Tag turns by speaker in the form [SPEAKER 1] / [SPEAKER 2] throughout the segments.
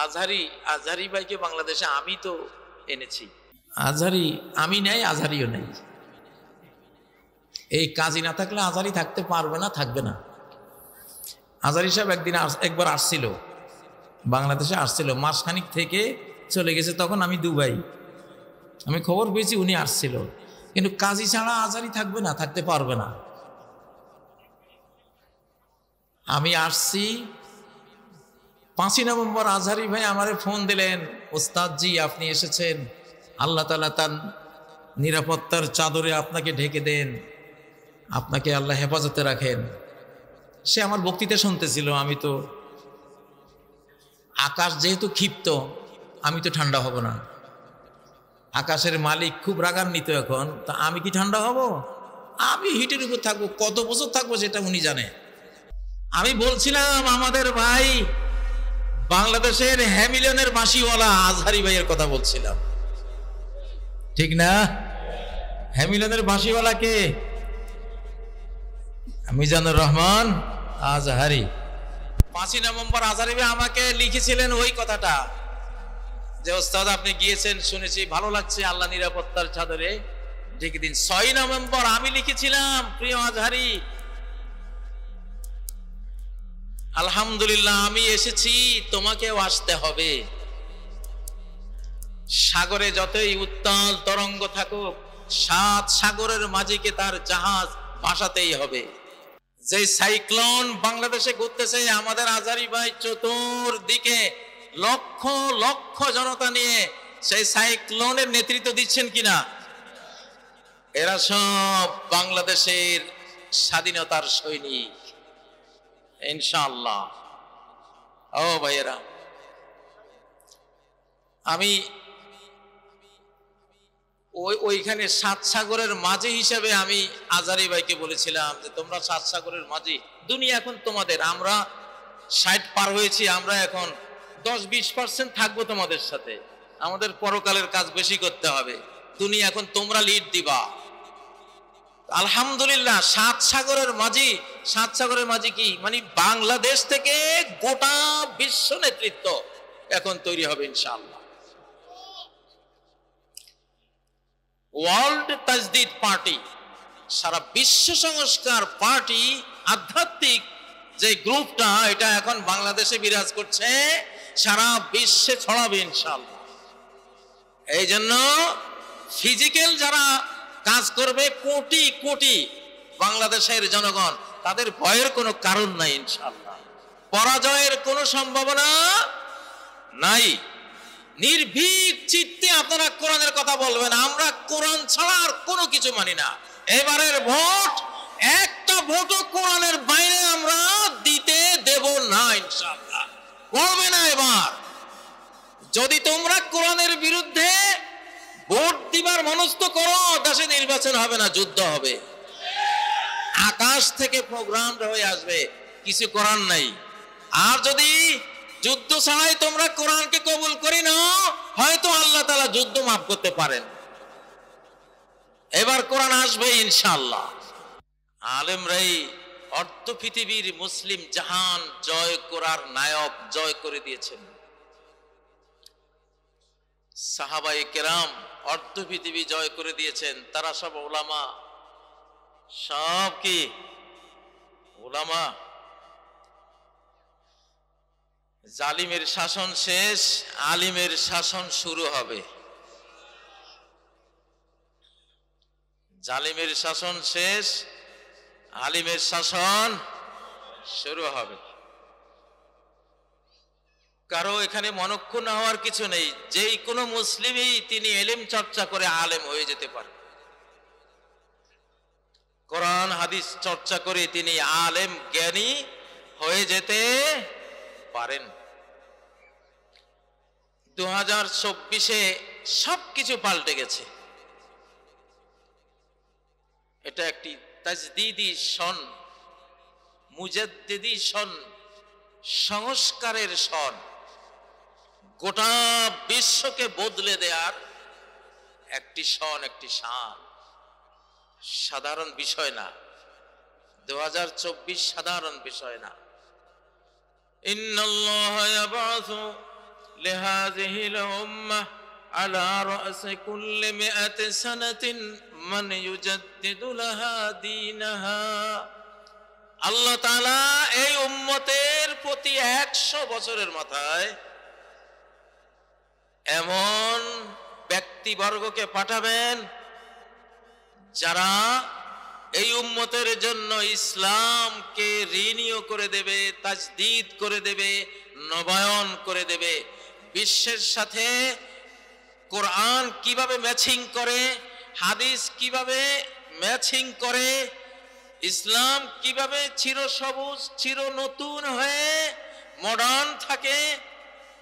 [SPEAKER 1] আজহারি আজহারি ভাইকে বাংলাদেশে আমি তো এনেছি। আজহারি আমি নেই, আজহারিও নেই। এই কাজী না থাকলে আজহারি থাকতে পারবে না, থাকবে না। আজহারি সাহেব একবার আসছিল, বাংলাদেশে আসছিল, মাসখানিক থেকে চলে গেছে। তখন আমি দুবাই, আমি খবর পেয়েছি উনি আসছিল। কিন্তু কাজী ছাড়া আজহারি থাকবে না, থাকতে পারবে না। আমি আসছি 5ই নভেম্বর, আজহারি ভাই আমারে ফোন দিলেন, ওস্তাদ জি আপনি এসেছেন, আল্লাহ তাআলা তার নিরাপত্তার চাদরে আপনাকে ঢেকে দেন, আপনাকে আল্লাহ হেফাজতে রাখেন। সে আমার বক্তৃতা শুনতেছিল। আমি তো, আকাশ যেহেতু ক্ষিপ্ত, আমি তো ঠান্ডা হব না। আকাশের মালিক খুব রাগান্বিত এখন, তা আমি কি ঠান্ডা হব? আমি হিটের উপর থাকবো, কত বছর থাকবো সেটা উনি জানে। আমি বলছিলাম আমাদের ভাই বাংলাদেশের হ্যামিলনের বাঁশিওয়ালা আজহারি ভাইয়ের কথা বলছিলাম, ঠিক না? হ্যামিলনের বাঁশিওয়ালা কে? মিজানুর রহমান আজহারি। 5ই নভেম্বর আজহারি ভাই আমাকে লিখেছিলেন ওই কথাটা, যে ওস্তাদ আপনি গিয়েছেন শুনেছি, ভালো লাগছে, আল্লাহ নিরাপত্তার চাদরে ঢেকে দিন। 6ই নভেম্বর আমি লিখেছিলাম, প্রিয় আজহারি আলহামদুলিল্লাহ আমি এসেছি, তোমাকেও আসতে হবে। সাগরে যতই উত্তাল তরঙ্গ থাকুক, 7 সাগরের মাঝিকে তার জাহাজ ভাসাতেই হবে। যে সাইক্লোন বাংলাদেশে ঘুরতেছে, আমাদের আজহারি ভাই চতুর্দিকে লক্ষ লক্ষ জনতা নিয়ে সেই সাইক্লোনের নেতৃত্ব দিচ্ছেন কিনা? এরা সব বাংলাদেশের স্বাধীনতার সৈনিক ইনশাআল্লাহ। ও ভাইয়েরা, আমি ওইখানে 7 সাগরের মাঝি হিসেবে আমি আজহারি ভাইকে বলেছিলাম যে তোমরা 7 সাগরের মাঝি, দুনিয়া এখন তোমাদের, আমরা 60 পার হয়েছি, আমরা এখন 10-20% থাকবো তোমাদের সাথে, আমাদের পরকালের কাজ বেশি করতে হবে, দুনিয়া এখন তোমরা লিড দিবা। আলহামদুলিল্লাহ 7 সাগরের মাঝি, 7 সাগরের মাঝি কি মানে বাংলাদেশ থেকে গোটা বিশ্ব নেতৃত্ব এখন তৈরি হবে ইনশাআল্লাহ। ওয়ার্ল্ড তাজদিদ পার্টি, সারা বিশ্ব সংস্কার পার্টি, আধ্যাত্মিক যে গ্রুপটা, এটা এখন বাংলাদেশে বিরাজ করছে, সারা বিশ্বে ছড়াবে ইনশাআল্লাহ। এই জন্য ফিজিক্যাল যারা কাজ করবে, কোটি কোটি বাংলাদেশের জনগণ, তাদের ভয়ের কোনো কারণ নাই ইনশাআল্লাহ, পরাজয়ের কোনো সম্ভাবনা নাই। নির্ভীক চিত্তে আপনারা কোরআনের কথা বলবেন, আমরা কোরআন ছাড়া আর কোনো কিছু মানি না। এবারের ভোট, একটা ভোটও কোরআনের বাইরে আমরা দিতে দেব না ইনশাআল্লাহ, বলবে না। এবার যদি তোমরা কোরআনের বিরুদ্ধে ভোট দিবার মনস্থ করো, দেশে নির্বাচন হবে না, যুদ্ধ হবে। আকাশ থেকে প্রোগ্রাম হয়ে আসবে, কিছু করার নাই। আর যদি যুদ্ধ ছাড়াই তোমরা কোরআনকে কবুল করি না, হয়তো আল্লাহ তাআলা যুদ্ধ মাফ করতে পারেন। এবার কোরআন আসবে ইনশাআল্লাহ। আলেমরাই অর্ধ পৃথিবীর মুসলিম জাহান জয় করার নায়ক জয় করে দিয়েছেন। সাহাবায়ে কেরাম অর্ধ পৃথিবী জয় করে দিয়েছেন, তারা সব উলামা, সব কি উলামা। জালিমের শাসন শেষ, আলিমের শাসন শুরু হবে। জালিমের শাসন শেষ, আলিমের শাসন শুরু হবে। কারো এখানে মনক্ষুণ্ণ হওয়ার কিছু নেই, যেই কোনো মুসলিমই তিনি ইলম চর্চা করে আলেম হয়ে যেতে পারে, কোরআন হাদিস চর্চা করে তিনি আলেম জ্ঞানী হয়ে যেতে পারেন। 2024-এ সবকিছু পাল্টে গেছে। এটা একটি তাজদিদি সন, মুজাদ্দিদি সন, সংস্কারের সন, গোটা বিশ্বকে বদলে দেওয়ার একটি সন, একটি শান। সাধারণ বিষয় না, 2024 সাধারণ বিষয় না। ইন্নাল্লাহা ইয়াবআসু লিহাযিহিল উম্মাহ আলা রা'সি কুল্লি মিআতি সানাতিন মান ইউজাদ্দিদু লাহা দীনাহা। আল্লাহ তাআলা এই উম্মতের প্রতি 100 বছরের মাথায় এমন ব্যক্তিবর্গকে পাঠাবেন যারা এই উম্মতের জন্য ইসলামকে রিনিউ করে দেবে, তাজদীদ করে দেবে, নবায়ন করে দেবে। বিশ্বের সাথে কোরআন কিভাবে ম্যাচিং করে, হাদিস কিভাবে ম্যাচিং করে, ইসলাম কিভাবে চিরসবুজ চির নতুন হয়ে মডার্ন থাকে,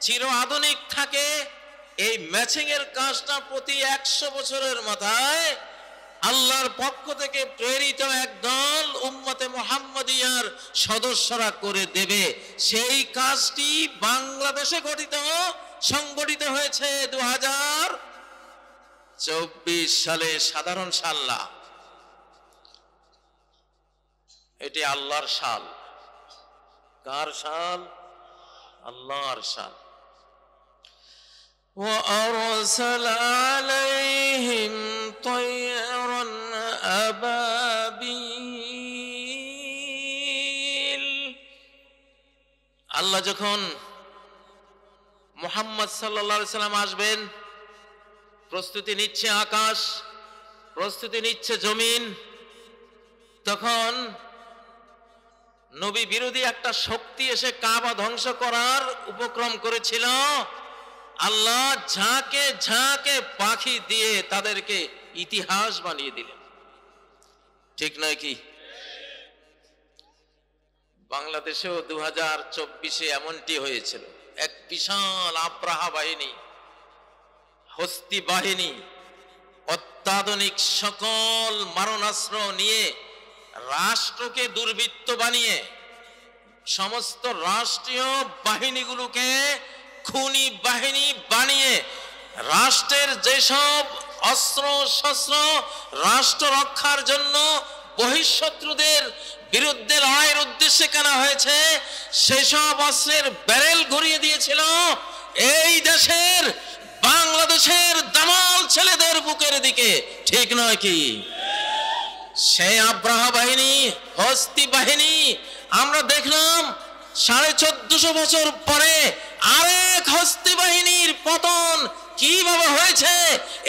[SPEAKER 1] চির আধুনিক থাকে, এই ম্যাচিং এর কাজটা প্রতি 100 বছরের মাথায় আল্লাহর পক্ষ থেকে প্রেরিত একদল উম্মতে মুহাম্মাদিয়ার সদস্যরা করে দেবে। সেই কাজটি বাংলাদেশে সংগঠিত হয়েছে 2024 সালে সাধারণ সাল্লা। এটি আল্লাহর সাল। কার সাল? আল্লাহর সাল। وأرسل عليهم طيرا أبابيل। আল্লাহ যখন মুহাম্মদ সাল্লাল্লাহু আলাইহি সাল্লাম আসবেন, প্রস্তুতি নিচ্ছে আকাশ, প্রস্তুতি নিচ্ছে জমিন, তখন নবী বিরোধী একটা শক্তি এসে কাবা ধ্বংস করার উপক্রম করেছিল। আল্লাহ ঝাঁকে ঝাঁকে পাখি দিয়ে তাদেরকে ইতিহাস বানিয়ে দিলেন। ঠিক নয় কি? বাংলাদেশেও 2024-এ এমনটি হয়েছিল। এক বিশাল আব্রাহা বাহিনী, হস্তি বাহিনী, অত্যাধুনিক সকল মারণাস্ত্র নিয়ে রাষ্ট্রকে দুর্বৃত্ত বানিয়ে সমস্ত রাষ্ট্রীয় বাহিনীগুলোকে খুনি বাহিনী বানিয়ে রাষ্ট্রের যেসব অস্ত্র শস্ত্র রাষ্ট্র রক্ষার জন্য বহিঃশত্রুদের বিরুদ্ধে লড়াইয়ের উদ্দেশ্যে কেনা হয়েছে, সেসব অস্ত্রের ব্যারেল ঘুরিয়ে দিয়েছিল এই দেশের বাংলাদেশের দামাল ছেলেদের বুকের দিকে। ঠিক নয় কি? সেই আব্রাহা বাহিনী, হস্তি বাহিনী আমরা দেখলাম 1450 বছর পরে আরেক হস্তি বাহিনীর পতন কিভাবে হয়েছে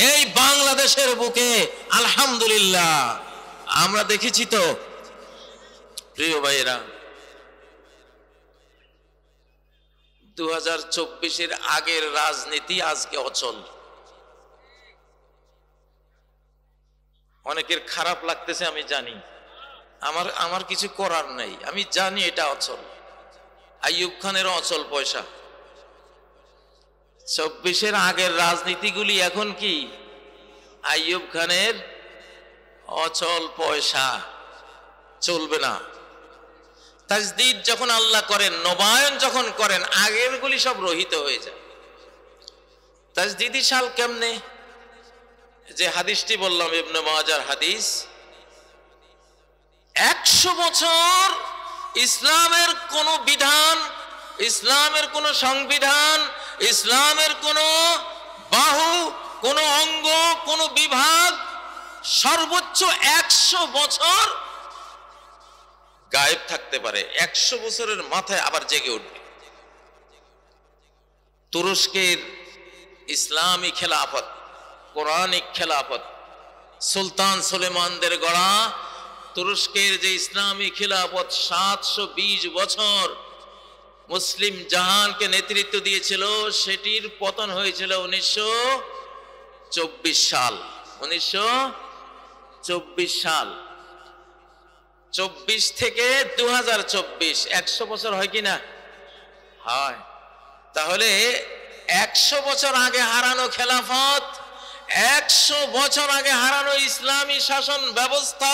[SPEAKER 1] এই বাংলাদেশের বুকে। আলহামদুলিল্লাহ আমরা দেখেছি তো। প্রিয় ভাইয়েরা, 2024-এর আগের রাজনীতি আজকে অচল। অনেকের খারাপ লাগতেছে আমি জানি, আমার কিছু করার নাই, আমি জানি এটা অচল। আইয়ুব খানের অচল পয়সা। 24-এর আগের রাজনীতিগুলি এখন কি? আইয়ুব খানের অচল পয়সা, চলবে না। তাজদীদ যখন আল্লাহ করেন, নবায়ন যখন করেন, আগের গুলি সব রহিত হয়ে যায়। তাজদীদি সাল কেমনে? যে হাদিসটি বললাম ইবনে মাজার হাদিস, 100 বছর ইসলামের কোন বিধান, ইসলামের কোন সংবিধান, ইসলামের কোন বাহু, কোন অঙ্গ, কোন বিভাগ সর্বোচ্চ 100 বছর গায়েব থাকতে পারে। 100 বছরের মাথায় আবার জেগে উঠবে। তুরস্কের ইসলামী খেলাফত, কোরআনিক খেলাফত, সুলতান সুলেমানদের গড়া তুরস্কের যে ইসলামী খেলাফত 720 বছর মুসলিম জাহানকে নেতৃত্ব দিয়েছিল, সেটির পতন হয়েছিল 1924 সাল। 1924 সাল। 24 থেকে 2024 100 বছর হয় কি না? হয়। তাহলে 100 বছর আগে হারানো খেলাফত, 100 বছর আগে হারানো ইসলামী শাসন ব্যবস্থা,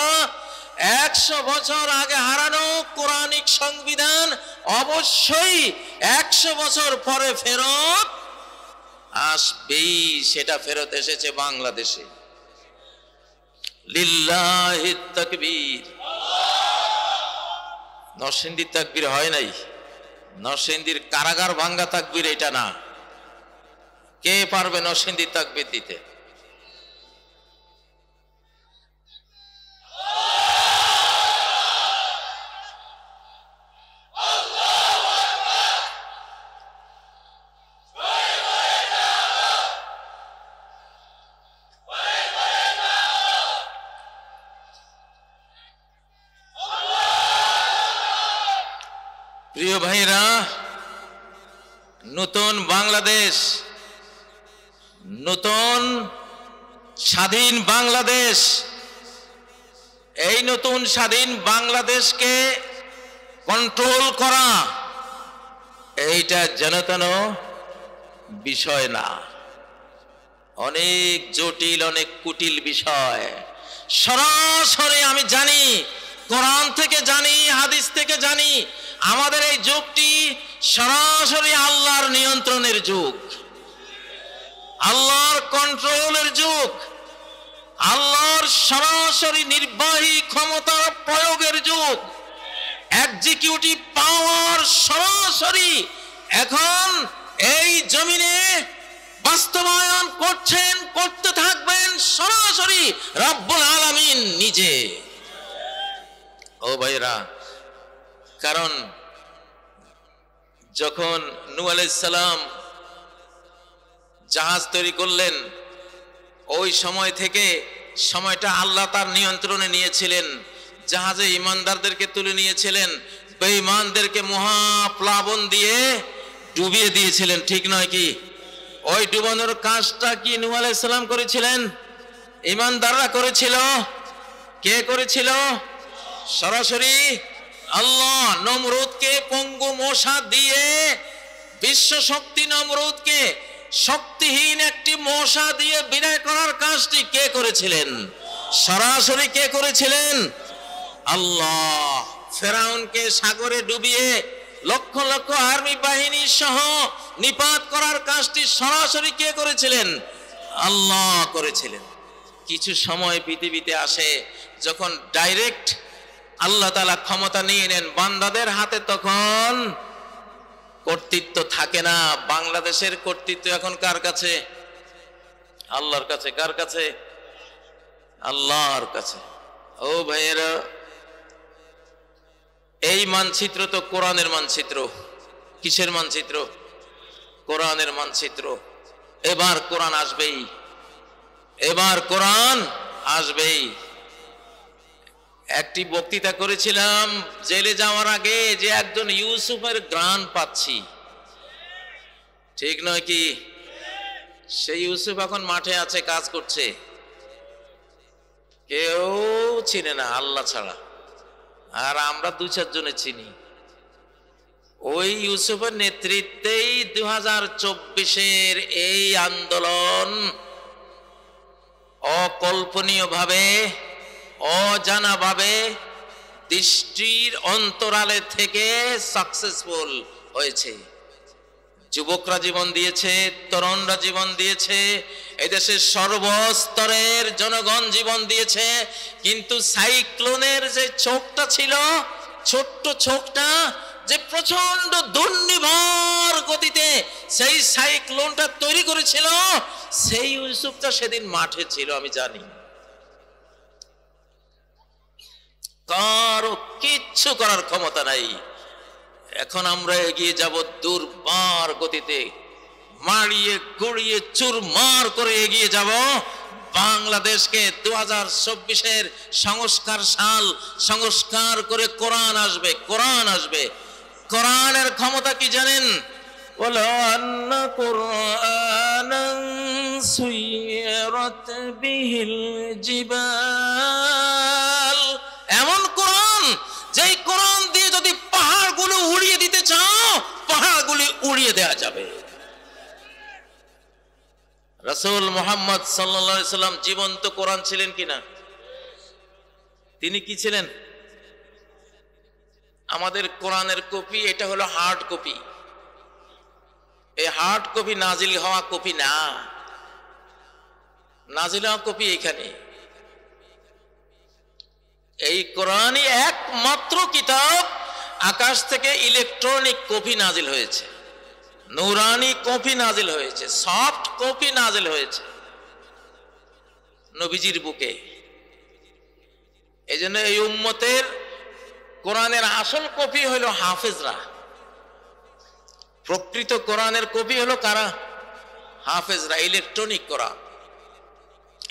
[SPEAKER 1] 100 বছর আগে হারানো কোরআনিক সংবিধান অবশ্যই 100 বছর পরে ফেরত আসবেই। সেটা ফেরত এসেছে বাংলাদেশে। লিল্লাহিত তাকবীর। নরসিংদীর তাকবীর হয় নাই, নরসিংদীর কারাগার ভাঙ্গা তাকবীর এটা না, কে পারবে নরসিংদী তাকবীর দিতে? প্রিয় ভাইরা, নতুন বাংলাদেশ, নতুন স্বাধীন বাংলাদেশ, এই নতুন স্বাধীন বাংলাদেশকে কন্ট্রোল করা এইটা যেন বিষয় না, অনেক জটিল, অনেক কুটিল বিষয়। সরাসরি আমি জানি, কোরআন থেকে জানি, হাদিস থেকে জানি, আমাদের এই যুগটি সরাসরি আল্লাহর নিয়ন্ত্রণের যুগ, আল্লাহর কন্ট্রোলের যুগ, আল্লাহর সরাসরি নির্বাহী ক্ষমতার প্রয়োগের যুগ। এক্সিকিউটিভ পাওয়ার সরাসরি এখন এই জমিনে বাস্তবায়ন করছেন, করতে থাকবেন সরাসরি রব্বুল আলামিন নিজে। ও ভাইরা, কারণ যখন নূহ আলাইহিস সালাম জাহাজ তৈরি করলেন, ওই সময় থেকে সময়টা আল্লাহ তার নিয়ন্ত্রণে নিয়েছিলেন। জাহাজে ঈমানদারদেরকে তুলে নিয়েছিলেন, বেঈমানদেরকে মহাপ্লাবন দিয়ে ডুবিয়ে দিয়েছিলেন, ঠিক নয় কি? ওই ডুবানোর কাজটা কি নূহ আলাইহিস সালাম করেছিলেন? ঈমানদাররা করেছিল? কে করেছিল? সরাসরি আল্লাহ। নমরুদকে পঙ্গু মশা দিয়ে, বিশ্ব শক্তি নমরুদকে শক্তিহীন একটি মশা দিয়ে বিদায় করার কাজটি কে করেছিলেন? সরাসরি কে করেছিলেন? আল্লাহ। ফেরাউনকে সাগরে ডুবিয়ে লক্ষ লক্ষ আর্মি বাহিনী সহ নিপাত করার কাজটি সরাসরি কে করেছিলেন? আল্লাহ করেছিলেন। কিছু সময় পৃথিবীতে আসে যখন ডাইরেক্ট আল্লাহ তাআলা ক্ষমতা নিয়ে নেন বান্দাদের হাতে, তখন কর্তৃত্ব থাকে না। বাংলাদেশের কর্তৃত্ব এখন কার কাছে? আল্লাহর কাছে। কার কাছে? আল্লাহর কাছে। ও ভাইয়েরা, এই মানচিত্র তো কোরআনের মানচিত্র। কিসের মানচিত্র? কোরআনের মানচিত্র। এবার কোরআন আসবেই, এবার কোরআন আসবেই। একটি বক্তৃতা করেছিলাম জেলে যাওয়ার আগে, যে একজন ইউসুফের গ্রাণ পাচ্ছি, ঠিক নয় কি? সেই ইউসুফ এখন মাঠে আছে, কাজ করছে, কেউ চিনে না আল্লাহ ছাড়া, আর আমরা দু চারজনে চিনি। ওই ইউসুফের নেতৃত্বেই 2024-এর এই আন্দোলন অকল্পনীয় ভাবে, অজানা ভাবে, দৃষ্টির অন্তরালে থেকে সাকসেসফুল হয়েছে। যুবকরা জীবন দিয়েছে, তরুণরা জীবন দিয়েছে, এদেশের সর্বস্তরের জনগণ জীবন দিয়েছে। কিন্তু সাইক্লোনের যে চোখটা ছিল, ছোট্ট চোখটা, যে প্রচন্ড দুর্নিবার গতিতে সেই সাইক্লোনটা তৈরি করেছিল, সেই ইউসুফটা সেদিন মাঠে ছিল, আমি জানি। কারো কিচ্ছু করার ক্ষমতা নাই। এখন আমরা এগিয়ে যাব দুর্বার গতিতে, মারিয়ে গুড়িয়ে চুরমার করে এগিয়ে যাব বাংলাদেশকে। 2024-এর সংস্কার সাল, সংস্কার করে কোরআন আসবে, কোরআন আসবে। কোরআনের ক্ষমতা কি জানেন? ওয়ালা আন্না কুরআনান সুইরাত বিহিল জিবাল। এমন কোরআন, যেই কোরআন দিয়ে যদি পাহাড়গুলো উড়িয়ে দিতে চাও, পাহাড়গুলি উড়িয়ে দেওয়া যাবে। রাসূল মুহাম্মদ সাল্লাল্লাহু আলাইহি সাল্লাম জীবন্ত কোরআন ছিলেন কিনা? তিনি কি ছিলেন? আমাদের কোরআনের কপি, এটা হলো হার্ড কপি। এই হার্ড কপি নাজিল হওয়া কপি না, নাজিল হওয়া কপি এখানে। এই কোরআনই একমাত্র কিতাব আকাশ থেকে ইলেকট্রনিক কপি নাজিল হয়েছে। নূরানি কপি নাজিল হয়েছে, সফট কপি নাজিল হয়েছে নবীজির বুকে। এই জন্য এই উম্মতের কোরআনের আসল কপি হলো হাফেজরা। প্রকৃত কোরআনের কপি হলো কারা? হাফেজরা। ইলেকট্রনিক কোরআন,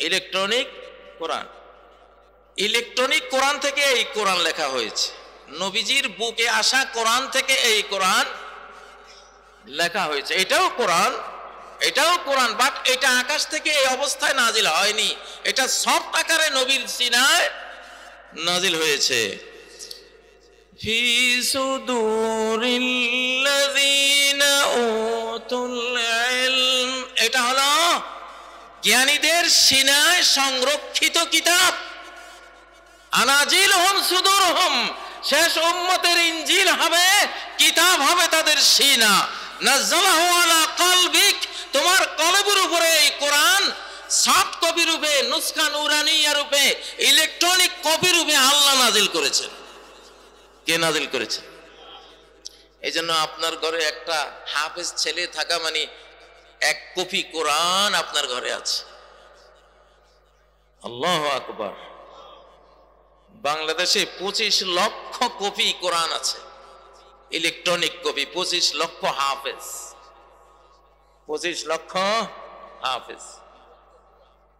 [SPEAKER 1] ইলেকট্রনিক কোরআন, ইলেকট্রনিক কোরআন থেকে এই কোরআন লেখা হয়েছে। নবীজির বুকে আসা কোরআন থেকে এই কোরআন লেখা হয়েছে। এটাও কোরআন, এটাও কোরআন, বাট এটা আকাশ থেকে এই অবস্থায় নাজিল হয়নি, এটা সফট আকারে নবীর সিনায় নাজিল হয়েছে। ফি সুদুরিল্লাযিনা উতুল ইলম, এটা হলো জ্ঞানীদের সিনায় সংরক্ষিত কিতাব। আনাজিলহুম সুদুরহুম, শেষ উম্মতের ইনজিল হবে, কিতাব হবে তাদের সিনা। নাযালাহু আলা কলবিক, তোমার কলবের উপরে এই কোরআন সফট কপি রূপে, নুসখা নুরানিয়া রূপে, ইলেকট্রনিক কপি রূপে আল্লাহ নাজিল করেছেন। কে নাজিল করেছেন? এই জন্য আপনার ঘরে একটা হাফেজ ছেলে থাকা মানে এক কপি কোরআন আপনার ঘরে আছে। আল্লাহু আকবার। বাংলাদেশে 25 লক্ষ কপি কোরআন আছে, ইলেকট্রনিক কপি। 25 লক্ষ হাফেজ, 25 লক্ষ হাফেজ,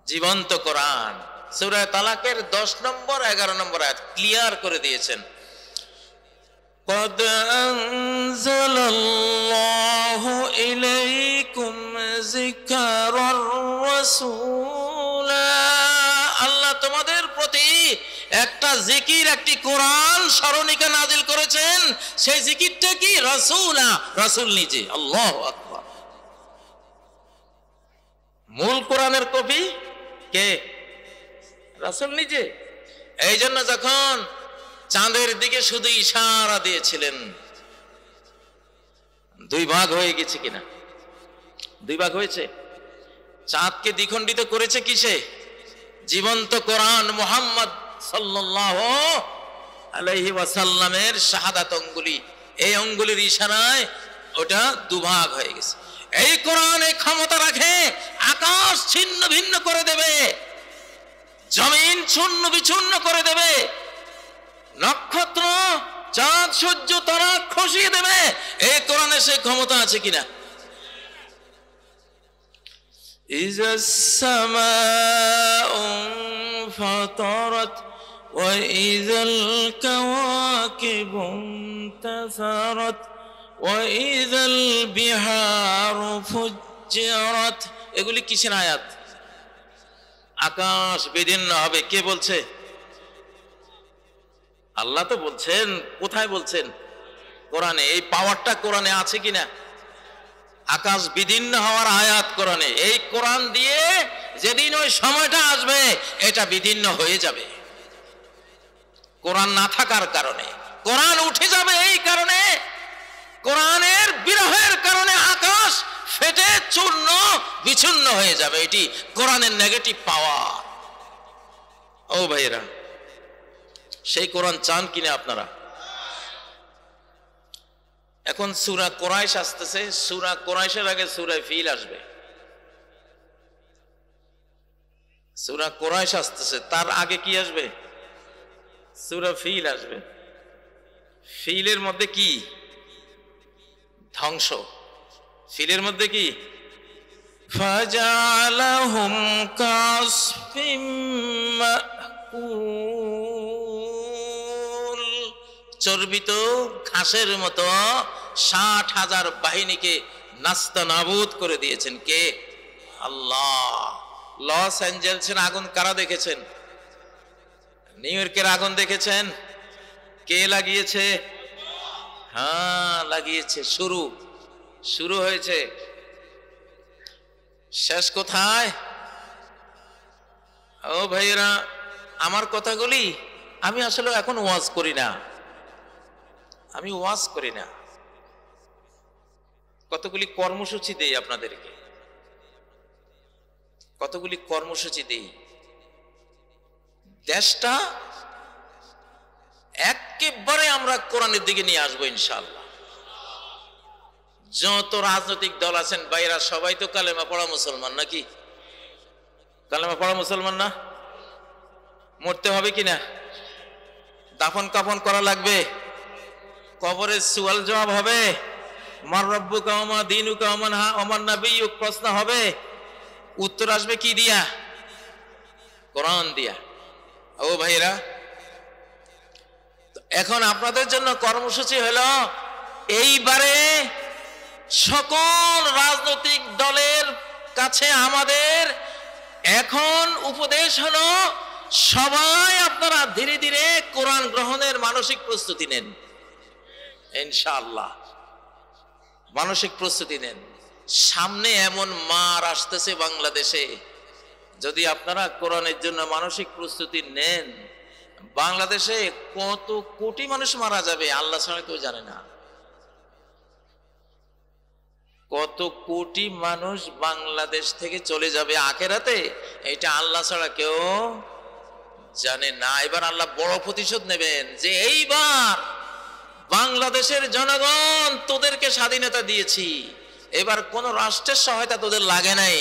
[SPEAKER 1] জীবন্ত কোরআন। সূরা তালাকের 10 নম্বর 11 নম্বর আয়াত ক্লিয়ার করে দিয়েছেন, قد أنزل الله إليكم ذكرا رسولا, আল্লাহ তোমাদের প্রতি একটা জিকির, একটি কোরআন স্মরণিকা নাজিল করেছেন। সেই জিকিরটা কি? রাসূলা, রাসূল নিজে। আল্লাহু আকবার। মূল কোরআনের কপি কে? রাসূল নিজে। এই জন্য যখন চাঁদের দিকে শুধু ইশারা দিয়েছিলেন, 2 ভাগ হয়ে গেছে কিনা? 2 ভাগ হয়েছে। চাঁদকে দ্বিখণ্ডিত করেছে কিসে? জীবন্ত কোরআন মুহাম্মদ সাল্লাল্লাহু আলাইহি ওয়াসাল্লামের শাহাদাত আঙ্গুলি, এই আঙ্গুলির ইশারায় ওটা 2 ভাগ হয়ে গেছে। এই কোরআন এই ক্ষমতা রাখে আকাশ ছিন্ন ভিন্ন করে দেবে, জমিন চূর্ণ বিচূর্ণ করে দেবে, নক্ষত্র চাঁদ সূর্য তারা খসিয়ে দেবে। এই কোরআনে সেই ক্ষমতা আছে কিনা? ইযাস সামাউ ফাতারাত ওয়া ইযাল কাওয়াকিবু ইনতাসারাত ওয়া ইযাল বিহারু ফুজ্জিরাত। এগুলি কিসের আয়াত? আকাশ বিদীর্ণ হবে। কে বলছে? আল্লাহ তো বলছেন। কোথায় বলছেন? কোরআনে। এই পাওয়ারটা কোরআনে আছে কিনা? আকাশ বিদীর্ণ হওয়ার আয়াত কোরআনে। এই কোরআন দিয়ে যেদিন ওই সময়টা আসবে এটা বিদীর্ণ হয়ে যাবে, কোরআন না থাকার কারণে। কোরআন উঠে যাবে এই কারণে, কোরআনের বিরহের কারণে আকাশ ফেটে চূর্ণ বিচূর্ণ হয়ে যাবে। এটি কোরআনের নেগেটিভ পাওয়ার। ও ভাইরা, সেই কোরআন চান কিনা আপনারা? এখন সূরা কুরাইশ আসতেছে, সূরা কুরাইশের আগে সূরা ফিল আসবে। সূরা কুরাইশ আসতেছে, তার আগে কি আসবে? সূরা ফিল আসবে। ফিলের মধ্যে কি? ধ্বংস। ফিলের মধ্যে কি? ফাজালাহুম কাসফিম মাকুল, চর্বিত ঘাসের মতো 60,000 বাহিনীকে নাস্তা নাবুদ করে দিয়েছেন। কে? আল্লাহ। লস অ্যাঞ্জেলসের আগুন কারা দেখেছেন? নিউ ইয়র্কের আগুন দেখেছেন? কে লাগিয়েছে? হ্যাঁ, লাগিয়েছে। শুরু হয়েছে। শেষ কোথায়? ও ভাইরা, আমার কথাগুলি আমি আসলে এখন ওয়াজ করি না, আমি ওয়াজ করি না, কতগুলি কর্মসূচি দেই আপনাদেরকে, কতগুলি কর্মসূচি দেই। দেশটা একেবারে আমরা কোরআনের দিকে নিয়ে আসবো ইনশাআল্লাহ। যত রাজনৈতিক দল আছেন বাইরা সবাই তো কালেমা পড়া মুসলমান নাকি? কালেমা পড়া মুসলমান না? মরতে হবে কিনা? দাফন কাফন করা লাগবে? কবরের সুয়াল জবাব হবে? মার রব্বুকা ওয়া মা দীনুকা ওয়া মান ওয়া নাবিয়্যুক প্রশ্ন হবে। উত্তর আসবে কি দিয়া? কোরআন দিয়া। ও ভাইরা, এখন আপনাদের জন্য কর্মসূচি হলো এইবারে সকল রাজনৈতিক দলের কাছে আমাদের এখন উপদেশ হলো সবাই আপনারা ধীরে ধীরে কোরআন গ্রহণের মানসিক প্রস্তুতি নেন। ইনশাআল্লাহ মানসিক প্রস্তুতি নেন। সামনে এমন মার আসতেছে বাংলাদেশে, যদি আপনারা কোরআনের জন্য মানসিক প্রস্তুতি নেন, বাংলাদেশে কত কোটি মানুষ মারা যাবে আল্লাহ ছাড়া কেউ জানে না। কত কোটি মানুষ বাংলাদেশ থেকে চলে যাবে আখেরাতে, এটা আল্লাহ ছাড়া কেউ জানে না। এবার আল্লাহ বড় প্রতিশোধ নেবেন যে এইবার বাংলাদেশের জনগণ তোদেরকে স্বাধীনতা দিয়েছি, এবার কোন রাষ্ট্রের সহায়তা তোদের লাগে নাই,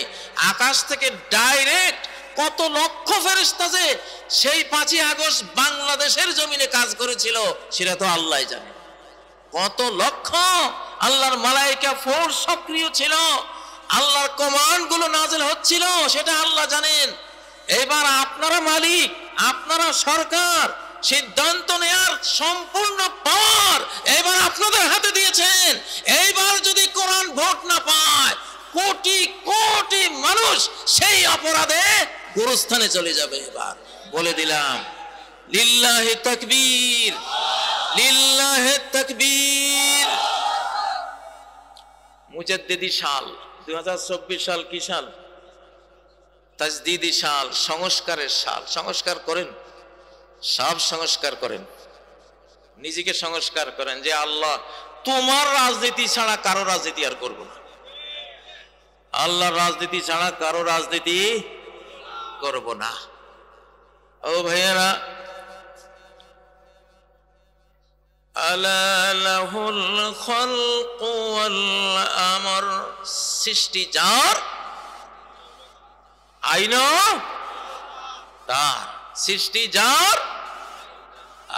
[SPEAKER 1] আকাশ থেকে ডাইরেক্ট কত লক্ষ ফেরেশতা যে সেই 5ই আগস্ট বাংলাদেশের জমিনে কাজ করেছিল সেটা তো আল্লাহ জানে। কত লক্ষ আল্লাহর মালায়েকা ফোর্স সক্রিয় ছিল, আল্লাহর কমান্ড গুলো নাযিল হচ্ছিল, সেটা আল্লাহ জানেন। এবার আপনারা মালিক, আপনারা সরকার, সিদ্ধান্ত নেয়ার সম্পূর্ণ পাওয়ার এবার আপনাদের হাতে দিয়েছেন। এইবার যদি কোরআন ভোট না পায়, কোটি কোটি মানুষ সেই অপরাধে গুরুস্থানে চলে যাবে। এবার বলে দিলাম লিল্লাহি তাকবীর, লিল্লাহি তাকবীর। মুজাদ্দিদি সাল 2024 সাল কি সাল? তাজদিদি সাল, সংস্কারের সাল। সংস্কার করেন, সব সংস্কার করেন, নিজেকে সংস্কার করেন যে আল্লাহ তোমার রাজনীতি ছাড়া কারো রাজনীতি আর করব না, আল্লাহর রাজনীতি ছাড়া কারো রাজনীতি করব না। ও ভাইয়েরা, আলা লাহুল খালকু ওয়াল আমর, সৃষ্টি যার, আইন তার, সৃষ্টি যার,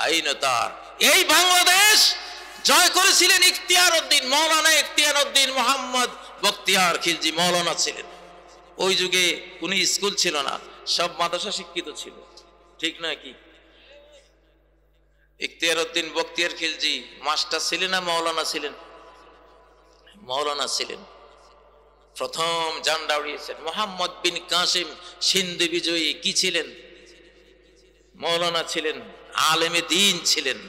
[SPEAKER 1] আইন তার। এই বাংলাদেশ জয় করেছিলেন ইখতিয়ার উদ্দিন, মৌলানা ইখতিয়ার উদ্দিন মোহাম্মদ বখতিয়ার খিলজি মৌলানা ছিলেন। ওই যুগে কোন স্কুল ছিল না, সব মাদ্রাসা শিক্ষিত ছিল, ঠিক নয় কি? ইখতিয়ার উদ্দিন বখতিয়ার খিলজি মাস্টার ছিলেন না মৌলানা ছিলেন? মৌলানা ছিলেন। প্রথম ঝান্ডা উড়িয়েছেন। মোহাম্মদ বিন কাসিম সিন্ধু বিজয়ী কি ছিলেন? মৌলানা ছিলেন, আলেমে দ্বীন ছিলেন,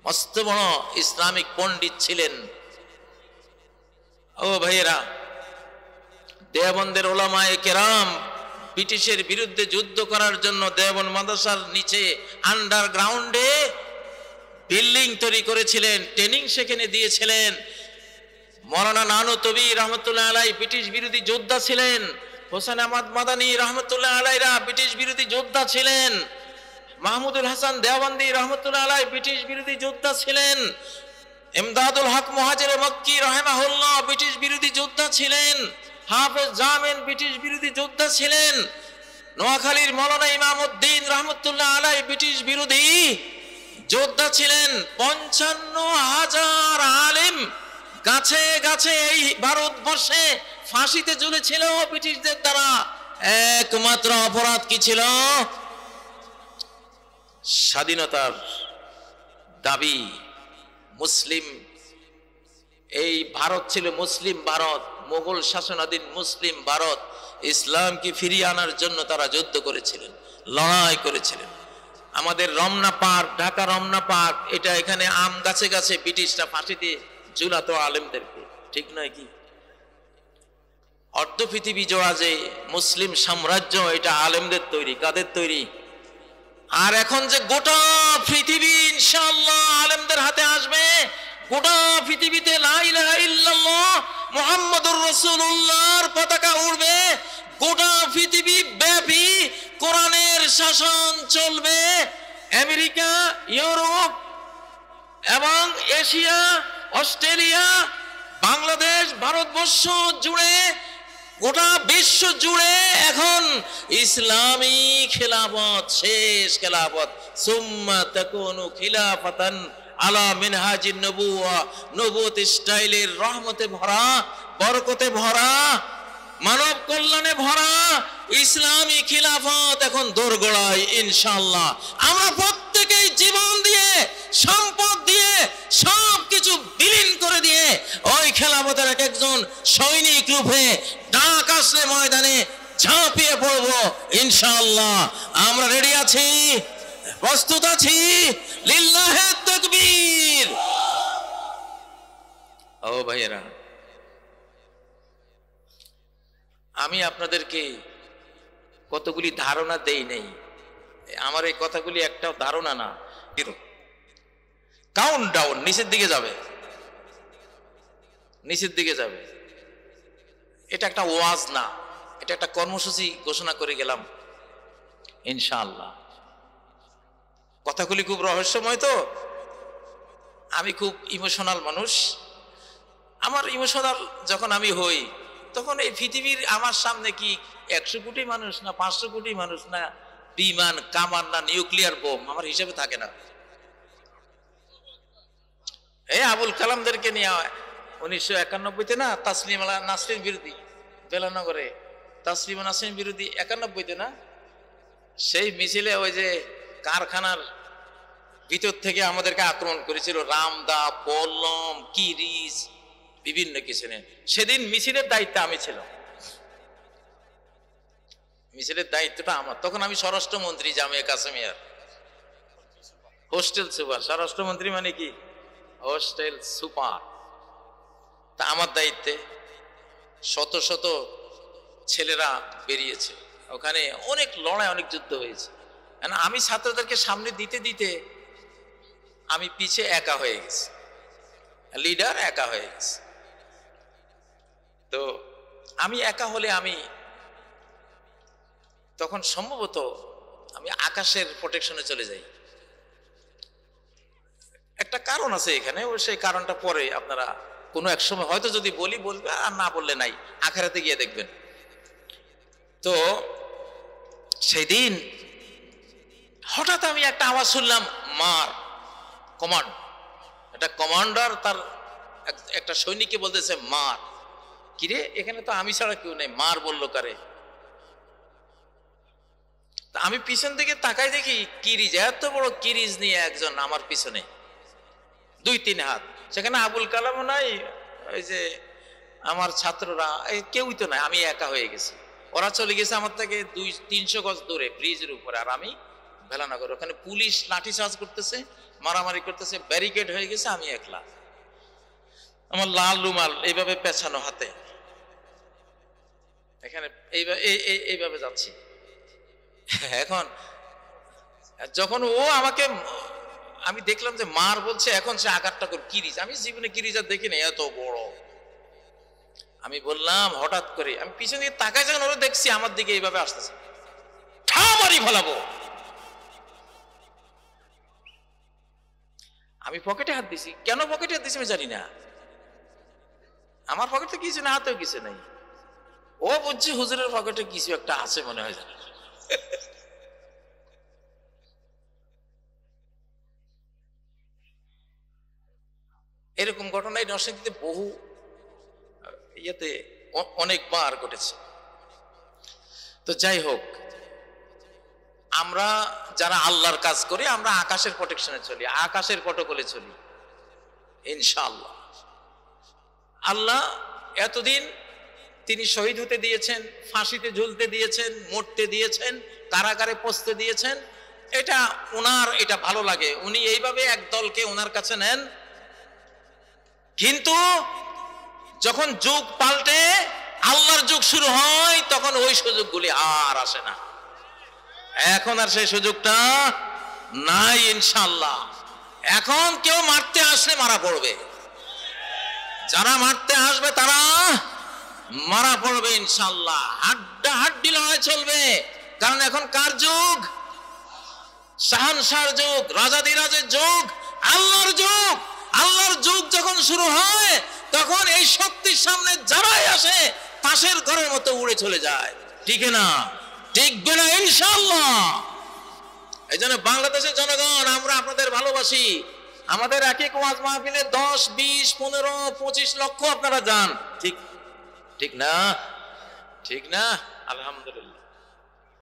[SPEAKER 1] মস্ত বড় ইসলামিক পণ্ডিত ছিলেন। ও ভাইয়েরা, দেওবন্দের ওলামায়ে কেরাম ব্রিটিশের বিরুদ্ধে যুদ্ধ করার জন্য দেওবন্দ মাদ্রাসার নিচে আন্ডারগ্রাউন্ডে বিল্ডিং তৈরি করেছিলেন, ট্রেনিং সেখানে দিয়েছিলেন। মৌলানা নানুতবি রহমতুল্লাহ আলাই ব্রিটিশ বিরোধী যোদ্ধা ছিলেন, হোসেন আহমদ মাদানী রহমতুল্লাহ আলাইরা ব্রিটিশ বিরোধী যোদ্ধা ছিলেন, মাহমুদুল হাসান দেওবন্দি রহমতুল্লাহ আলাই ব্রিটিশ বিরোধী যোদ্ধা ছিলেন, ইমদাদুল হক মুহাজির মক্কি রাহিমাহুল্লাহ ব্রিটিশ বিরোধী যোদ্ধা ছিলেন, হাফেজ জামিন ব্রিটিশ বিরোধী যোদ্ধা ছিলেন, নোয়াখালীর মৌলানা ইমামউদ্দিন রহমতুল্লাহ আলাই ব্রিটিশ বিরোধী যোদ্ধা ছিলেন। 55,000 আলেম গাছে গাছে এই ভারতবর্ষে ফাঁসিতে ঝুলেছিল ব্রিটিশদের দ্বারা। একমাত্র অপরাধ কি ছিল? স্বাধীনতার দাবি। মুসলিম, এই ভারত ছিল মুসলিম ভারত, মোগল শাসনাধীন মুসলিম ভারত, ইসলামকে ফিরিয়ে আনার জন্য তারা যুদ্ধ করেছিলেন, লড়াই করেছিলেন। আমাদের রমনা পার্ক, ঢাকা রমনা পার্ক, এটা এখানে আম গাছে গাছে ব্রিটিশরা ফাঁসিতে ঝুলাতো আলেমদেরকে, ঠিক নয় কি? অর্ধ পৃথিবী জোড়া যে মুসলিম সাম্রাজ্য, এটা আলেমদের তৈরি। কাদের তৈরি? আর এখন যে গোটা পৃথিবী ইনশাআল্লাহ আলেমদের হাতে আসবে, গোটা পৃথিবীতে লা ইলাহা ইল্লাল্লাহ মুহাম্মাদুর রাসূলুল্লাহর পতাকা উড়বে, গোটা পৃথিবী ব্যাপী কোরআনের শাসন চলবে। আমেরিকা, ইউরোপ এবং এশিয়া, অস্ট্রেলিয়া, বাংলাদেশ, ভারতবর্ষ জুড়ে, গোটা বিশ্ব জুড়ে এখন ইসলামী খিলাফত, শেষ খিলাফত। সুম্মা তাকুনু খিলাফাতান আলা মিনহাজিন নবুওয়া, নবুয়ত স্টাইলের রহমতে ভরা, বরকতে ভরা, মানব কল্যাণে ভরা ইসলামী খিলাফত এখন দোরগোড়ায় ইনশাআল্লাহ। আমরা প্রত্যেকেই জীবন দিয়ে, সম্পদ দিয়ে, সব কিছু বিলীন করে দিয়ে ওই খেলাফতের এক একজন সৈনিক রূপে ডাক আসলে ময়দানে ঝাঁপিয়ে পড়বো ইনশাআল্লাহ। আমরা রেডি আছি, প্রস্তুত আছি। লিল্লাহে তাকবীর। ও ভাইয়েরা, আমি আপনাদেরকে কতগুলি ধারণা দেই নাই, আমার এই কথাগুলি একটাও ধারণা না। কাউন্ট ডাউন নিচের দিকে যাবে, নিচের দিকে যাবে। এটা একটা ওয়াজ না, এটা একটা কর্মসূচি ঘোষণা করে গেলাম ইনশাআল্লাহ। কথাগুলি খুব রহস্যময়, তো আমি খুব ইমোশনাল মানুষ। আমার ইমোশনাল যখন আমি হই, তখন এই পৃথিবীর আমার সামনে কি 100 কোটি মানুষ না 500 কোটি মানুষ না বিমান, কামান না নিউক্লিয়ার বোম আমার হিসাবে থাকে না। এই আবুল কালামদেরকে নিয়ে 1991-তে না তাসলিমা নাসরিন বিরোধী, বেলানগরে তাসলিমা নাসরিন বিরোধী 91-তে না, সেই মিছিলে ওই যে কারখানার ভিতর থেকে আমাদেরকে আক্রমণ করেছিল, রামদা, বল্লম, কিরিজ, বিভিন্ন কিছু নিয়ে। সেদিন মিছিলের দায়িত্বে আমি ছিলাম, মিছিলের দায়িত্বটা আমার। তখন আমি স্বরাষ্ট্রমন্ত্রী জামিয়া কাসেমিয়ার, হোস্টেল সুপার। স্বরাষ্ট্রমন্ত্রী মানে কি? Hostel super. তা আমার দায়িত্বে শত শত ছেলেরা বেরিয়েছে, ওখানে অনেক লড়াই, অনেক যুদ্ধ হয়েছে। আমি ছাত্রদেরকে সামনে দিতে দিতে আমি পিছে একা হয়ে গেছি, লিডার একা হয়ে গেছে। তো আমি একা হলে আমি তখন সম্ভবত আমি আকাশের প্রোটেকশনে চলে যাই। একটা কারণ আছে এখানে, ও সেই কারণটা পরে আপনারা কোনো এক সময় হয়তো যদি বলি বলবে, আর না বললে নাই, আখেরাতে গিয়ে দেখবেন। তো সেদিন হঠাৎ আমি একটা আওয়াজ শুনলাম, মার, কমান্ড। একটা কমান্ডার তার একটা সৈনিককে বলতেছে মার। কিরে, এখানে তো আমি ছাড়া কেউ নেই, মার বললো কারে? আমি পিছন দিকে তাকাই, দেখি কিরিজ, এত বড় কিরিজ নিয়ে একজন আমার পিছনে, 2-3 হাত। সেখানে আবুল কালামও নাই, ওই যে আমার ছাত্ররা কেউই তো নাই, আমি একা হয়ে গেছি। ওরা চলে গেছে আমার থেকে 200-300 গজ দূরে ব্রিজের উপরে, আর আমি ভেলানগর। ওখানে পুলিশ লাঠি চার্জ করতেছে, মারামারি করতেছে, ব্যারিকেড হয়ে গেছে, আমি একলা। আমার লাল রুমাল এইভাবে পেছানো হাতে, এখানে এইভাবে যাচ্ছি। এখন যখন ও আমাকে, আমি দেখলাম যে মার বলছে, এখন সে আঘাতটা করে কিরিজ। আমি জীবনে কিরিজ আর দেখিনি এত বড়। আমি বললাম হঠাৎ করে, আমি পিছনে দিকে তাকাই, যখন ওরা দেখছি আমার দিকে এইভাবে আসতেছে, ঠা মারি ফেলাবো। আমি পকেটে হাত দিছি। কেন পকেটে হাত দিছি আমি জানি না, আমার পকেটে কিছু না, হাতেও কিছু নাই। ও বুঝছি হুজুরের পকেটে কিছু একটা আছে মনে হয়। এরকম ঘটনা এই নরসিংদীতে বহু ইয়েতে অনেকবার ঘটেছে। তো যাই হোক, আমরা যারা আল্লাহর কাজ করি, আমরা আকাশের প্রোটেকশনে চলি, আকাশের প্রটোকলে চলি ইনশাআল্লাহ। আল্লাহ এতদিন তিনি শহীদ হতে দিয়েছেন, ফাঁসিতে ঝুলতে দিয়েছেন, মরতে দিয়েছেন, কারাগারে পচতে দিয়েছেন। এটা ওনার, এটা ভালো লাগে, উনি এইভাবে এক দলকে ওনার কাছে নেন। কিন্তু যখন যুগ পাল্টে আল্লাহর যুগ শুরু হয়, তখন ওই সুযোগগুলি আর আসে না। এখন আর সেই সুযোগটা নাই ইনশাআল্লাহ। এখন কেউ মারতে আসলে মারা পড়বে, যারা মারতে আসবে তারা মারা পড়বে ইনশাআল্লাহ। হাড্ডাহাড্ডি লড়াই চলবে, কারণ এখন কার যুগ? শাহানশাহর যুগ, রাজাদিরাজের যুগ, আল্লাহর যুগ। আল্লাহর যুগ যখন শুরু হয়, তখন এই শক্তির সামনে যারাই আসে তাসের ঘরের মতো উড়ে চলে যায়। ঠিক না? টিকবে না ইনশাআল্লাহ। এই জন্য বাংলাদেশের জনগণ, আমরা আপনাদের ভালোবাসি। আমাদের এক এক ওয়াজ মাহফিলে 10, 20, 15, 25 লক্ষ আপনারা যান। ঠিক ঠিক না? ঠিক না? আলহামদুলিল্লাহ।